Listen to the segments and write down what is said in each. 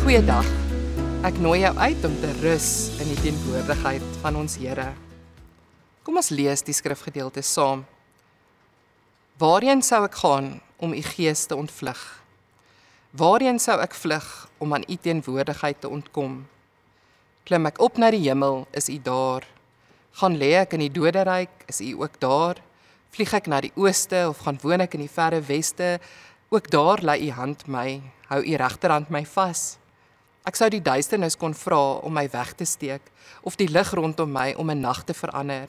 Goeiedag, ek nooi jou uit om te rus in die teenwoordigheid van ons Here. Kom ons lees die skrifgedeelte saam. Waarheen sou ek gaan om u gees te ontvlug? Waarheen sou ek vlug om aan u teenwoordigheid te ontkom? Klim ek op na die hemel, is u daar. Gaan lê ek in die doderyk, is u ook daar. Vlieg ek na die ooste of gaan woon ek in die verre weste, ook daar lei u hand my, hou u regterhand my vas. Ek sou die duisternis kon vra om my weg te steek, of die lig rondom my om 'n nag te verander.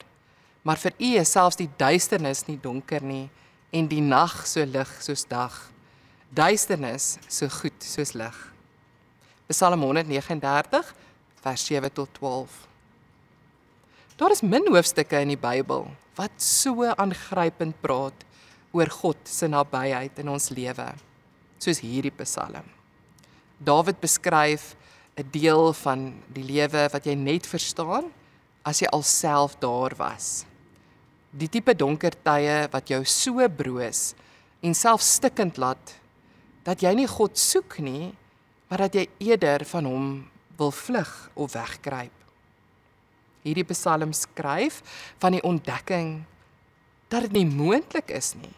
Maar vir u is selfs die duisternis nie donker nie, en die nag so lig soos dag. Duisternis so goed soos lig. Psalm 139, vers 7 tot 12. Daar is min hoofstukke in die Bybel wat so aangrypend praat oor God se nabyheid in ons lewe, soos hierdie Psalm. Dawid beskryf 'n deel van die lewe wat jy net verstaan as jy alself daar was. Die tipe donker tye wat jou so broos en self stikkend laat, dat jy nie God soek nie, maar dat jy eerder van hom wil vlug of wegkruip. Hierdie Psalm skryf van die ontdekking dat dit nie moontlik is nie.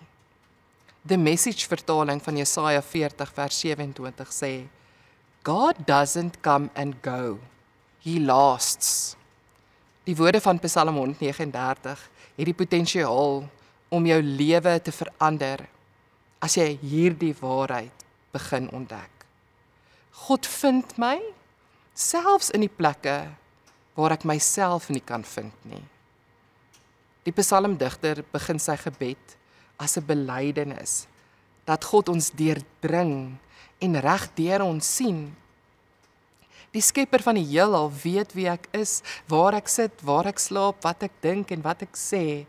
The Message vertaling van Jesaja 40 vers 27 sê, God doesn't come and go, he lasts. Die woorde van Psalm 139 het die potensiaal om jou lewe te verander as jy hierdie waarheid begin ontdek. God vind my, selfs in die plekke waar ek myself nie kan vind nie. Die psalmdigter begin sy gebed as 'n belydenis, dat God ons deurdring en reg deur ons sien. Die skepper van die heelal weet wie ek is, waar ek sit, waar ek slaap, wat ek dink en wat ek sê.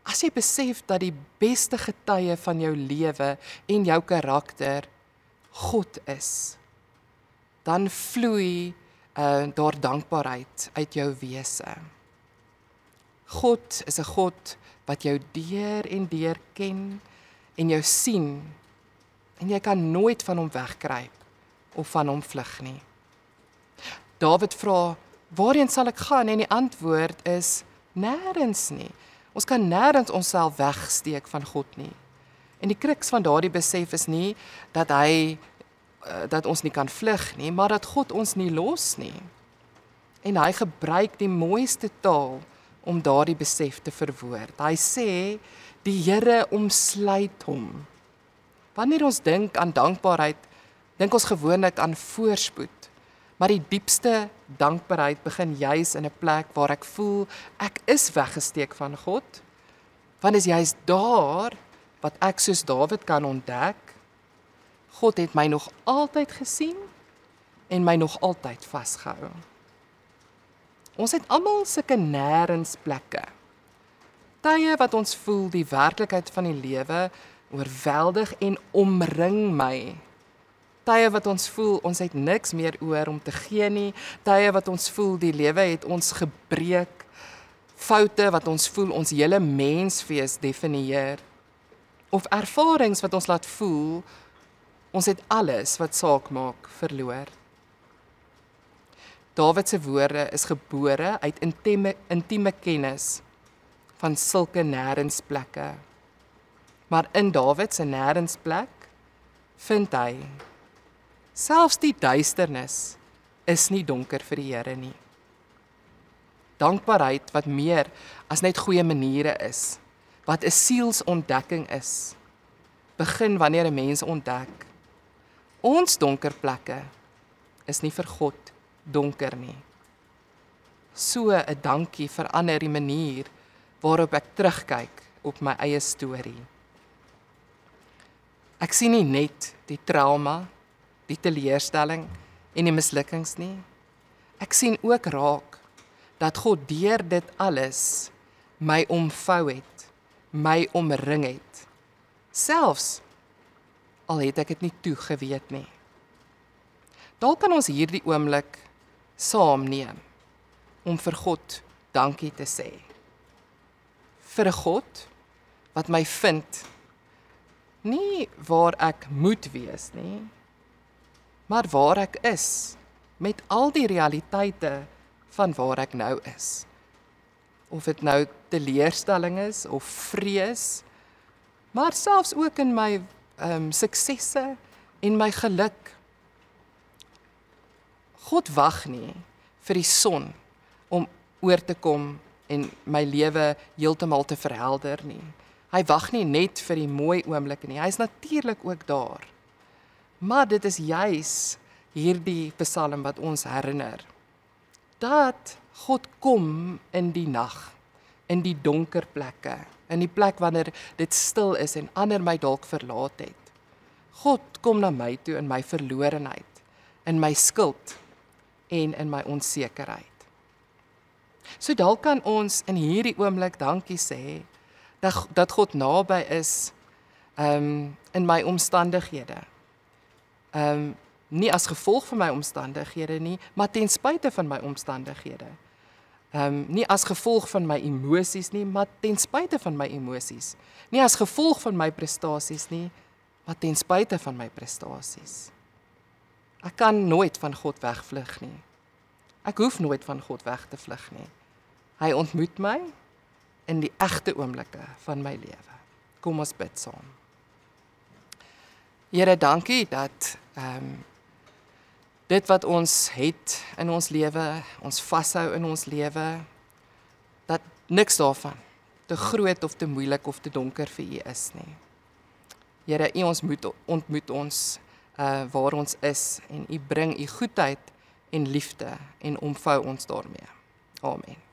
As jy besef dat die beste getuie van jou lewe en jou karakter God is, dan vloei daar dankbaarheid uit jou wese. God is 'n God wat jou deur en deur ken en jou sien, en jy kan nooit van hom wegkruip of van hom vlug nie. Dawid vra, waarheen sal ek gaan? En die antwoord is, nêrens nie. Ons kan nêrens onsself wegsteek van God nie. En die kruks van daardie besef is nie dat ons nie kan vlug nie, maar dat God ons nie los nie. En hy gebruik die mooiste taal om daardie besef te verwoord. Hy sê, die Here omsluit hom. Wanneer ons dink aan dankbaarheid, dink ons gewoonlik aan voorspoed. Maar die diepste dankbaarheid begin juis in 'n plek waar ek voel, ek is weggesteek van God. Want is juis daar wat ek soos Dawid kan ontdek, God het my nog altyd gesien en my nog altyd vasgehou. Ons het almal sulke nêrens plekke. Tye wat ons voel die werklikheid van die lewe oorweldig en omring my. Tye wat ons voel ons het niks meer oor om te gee nie. Tye wat ons voel die lewe het ons gebreek. Foute wat ons voel ons hele menswees definieer. Of ervarings wat ons laat voel ons het alles wat saak maak verloor. Dawid se woorde is gebore uit intieme kennis van sulke nêrensplekke. Maar in Dawid se nêrensplek vind hy, selfs die duisternis is nie donker vir die Here nie. Dankbaarheid wat meer as net goeie maniere is, wat 'n sielsontdekking is, begin wanneer 'n mens ontdek, ons donker plekke is nie vir God donker nie. So 'n dankie verander die manier waarop ek terugkyk op my eie storie. Ek sien nie net die trauma, die teleurstelling en die mislukkings nie. Ek sien ook raak dat God deur dit alles my omvou het, my omring het. Selfs al het ek dit nie toegeweet nie. Dalk kan ons hierdie oomblik saam neem om vir God dankie te sê. Vir 'n God wat my vind, nie waar ek moet wees nie, maar waar ek is, met al die realiteite van waar ek nou is. Of dit nou teleurstelling is, of vrees, maar selfs ook in my suksesse en my geluk. God wag nie vir die son om oor te kom en my lewe heeltemal te verhelder nie. Hy wag nie net vir die mooi oomblikke nie, hy is natuurlik ook daar. Maar dit is juis hierdie Psalm wat ons herinner, dat God kom in die nag, in die donker plekke, in die plek wanneer dit stil is en ander my dalk verlaat het. God kom na my toe in my verlorenheid, in my skuld en in my onsekerheid. So dalk kan ons in hierdie oomblik dankie sê, dat God naby is in my omstandighede. Nie as gevolg van my omstandighede nie, maar ten spyte van my omstandighede. Nie as gevolg van my emosies nie, maar ten spyte van my emosies. Nie as gevolg van my prestasies nie, maar ten spyte van my prestasies. Ek kan nooit van God wegvlug nie. Ek hoef nooit van God weg te vlug nie. Hy ontmoet my in die egte oomblikke van my lewe. Kom ons bid saam. Here, dankie dat dit wat ons het in ons lewe, ons vashou in ons lewe, dat niks daarvan te groot of te moeilik of te donker vir U is nie. Here, U ontmoet ons waar ons is en U bring U goedheid en liefde en omvou ons daarmee. Amen.